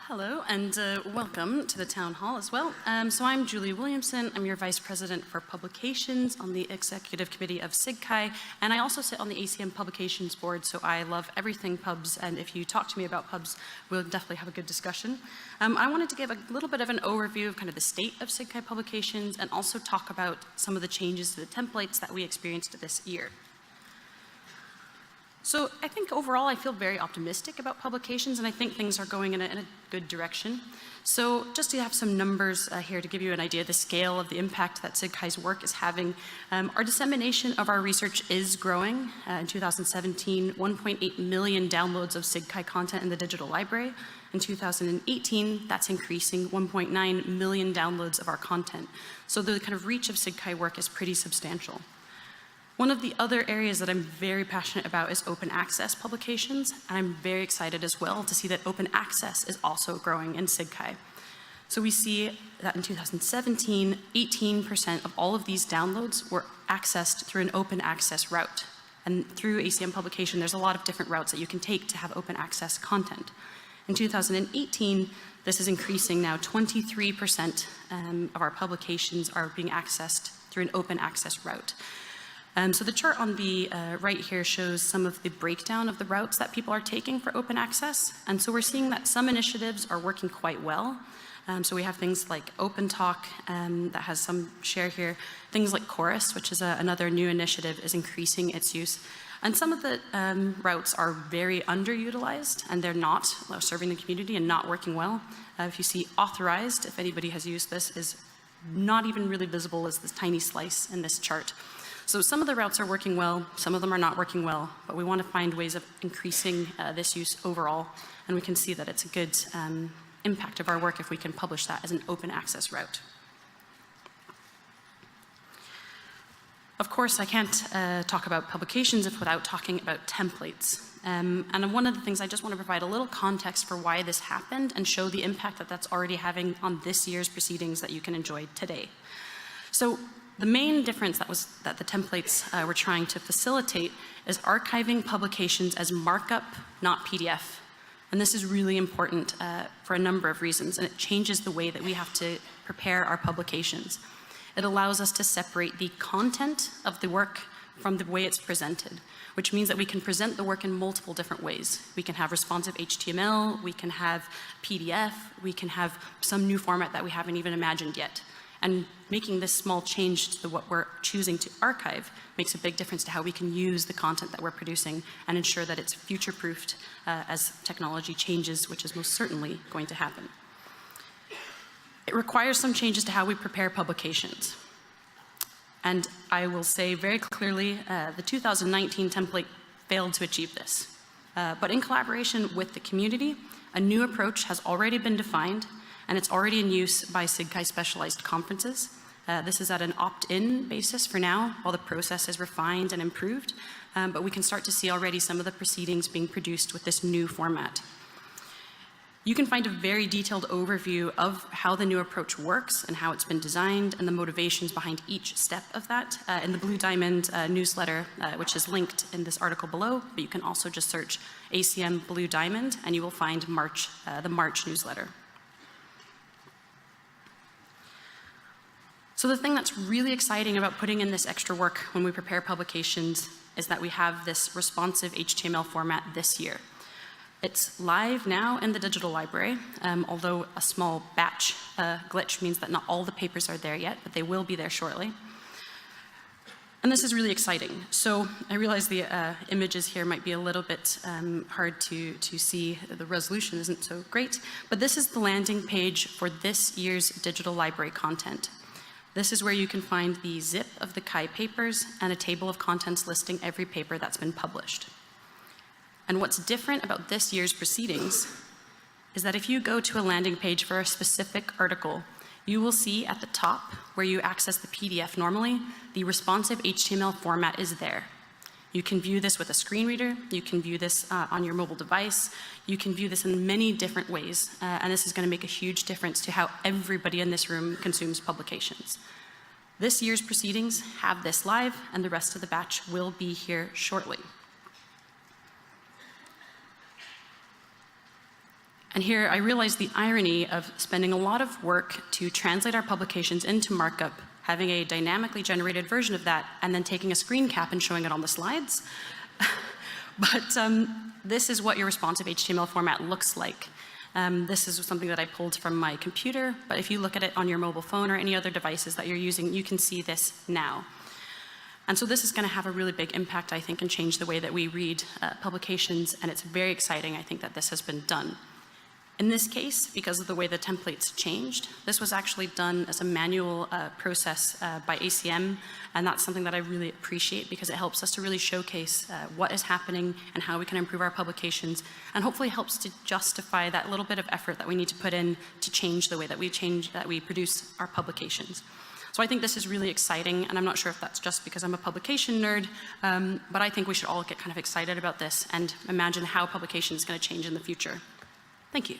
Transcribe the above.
Hello, and welcome to the Town Hall as well. So I'm Julie Williamson. I'm your Vice President for Publications on the Executive Committee of SIGCHI, and I also sit on the ACM Publications Board, so I love everything pubs, and if you talk to me about pubs, we'll definitely have a good discussion. I wanted to give a little bit of an overview of kind of the state of SIGCHI publications, and also talk about some of the changes to the templates that we experienced this year. So I think overall I feel very optimistic about publications, and I think things are going in a good direction. So just to have some numbers here to give you an idea of the scale of the impact that SIGCHI's work is having, our dissemination of our research is growing. In 2017, 1.8 million downloads of SIGCHI content in the digital library. In 2018, that's increasing 1.9 million downloads of our content. So the kind of reach of SIGCHI work is pretty substantial. One of the other areas that I'm very passionate about is open access publications, and I'm very excited as well to see that open access is also growing in SIGCHI. So we see that in 2017, 18% of all of these downloads were accessed through an open access route. And through ACM publication, there's a lot of different routes that you can take to have open access content. In 2018, this is increasing now. 23% of our publications are being accessed through an open access route. So the chart on the right here shows some of the breakdown of the routes that people are taking for open access. And so we're seeing that some initiatives are working quite well. So we have things like OpenTalk that has some share here. Things like Chorus, which is another new initiative, is increasing its use. And some of the routes are very underutilized, and they're not serving the community and not working well. If you see Authorized, if anybody has used this, is not even really visible as this tiny slice in this chart. So some of the routes are working well, some of them are not working well, but we want to find ways of increasing this use overall, and we can see that it's a good impact of our work if we can publish that as an open access route. Of course, I can't talk about publications without talking about templates. And one of the things I just want to provide a little context for why this happened and show the impact that that's already having on this year's proceedings that you can enjoy today. So the main difference that the templates were trying to facilitate is archiving publications as markup, not PDF. And this is really important for a number of reasons, and it changes the way that we have to prepare our publications. It allows us to separate the content of the work from the way it's presented, which means that we can present the work in multiple different ways. We can have responsive HTML, we can have PDF, we can have some new format that we haven't even imagined yet. And making this small change to what we're choosing to archive makes a big difference to how we can use the content that we're producing and ensure that it's future-proofed as technology changes, which is most certainly going to happen. It requires some changes to how we prepare publications. And I will say very clearly, the 2019 template failed to achieve this. But in collaboration with the community, a new approach has already been defined, and it's already in use by SIGCHI specialized conferences. This is at an opt-in basis for now, while the process is refined and improved, but we can start to see already some of the proceedings being produced with this new format. You can find a very detailed overview of how the new approach works and how it's been designed and the motivations behind each step of that in the Blue Diamond newsletter, which is linked in this article below, but you can also just search ACM Blue Diamond and you will find the March newsletter. So the thing that's really exciting about putting in this extra work when we prepare publications is that we have this responsive HTML format this year. It's live now in the digital library, although a small batch glitch means that not all the papers are there yet, but they will be there shortly. And this is really exciting. So I realize the images here might be a little bit hard to see. The resolution isn't so great, but this is the landing page for this year's digital library content. This is where you can find the zip of the CHI papers and a table of contents listing every paper that's been published. And what's different about this year's proceedings is that if you go to a landing page for a specific article, you will see at the top where you access the PDF normally, the responsive HTML format is there. You can view this with a screen reader, you can view this on your mobile device, you can view this in many different ways, and this is going to make a huge difference to how everybody in this room consumes publications. This year's proceedings have this live, and the rest of the batch will be here shortly. And here I realize the irony of spending a lot of work to translate our publications into markup, having a dynamically generated version of that, and then taking a screen cap and showing it on the slides. But this is what your responsive HTML format looks like. This is something that I pulled from my computer, but if you look at it on your mobile phone or any other devices that you're using, you can see this now. And so this is going to have a really big impact, I think, and change the way that we read publications, and it's very exciting, I think, that this has been done. In this case, because of the way the templates changed, this was actually done as a manual process by ACM, and that's something that I really appreciate because it helps us to really showcase what is happening and how we can improve our publications, and hopefully helps to justify that little bit of effort that we need to put in to change the way that we produce our publications. So I think this is really exciting, and I'm not sure if that's just because I'm a publication nerd, but I think we should all get kind of excited about this and imagine how publication is going to change in the future. Thank you.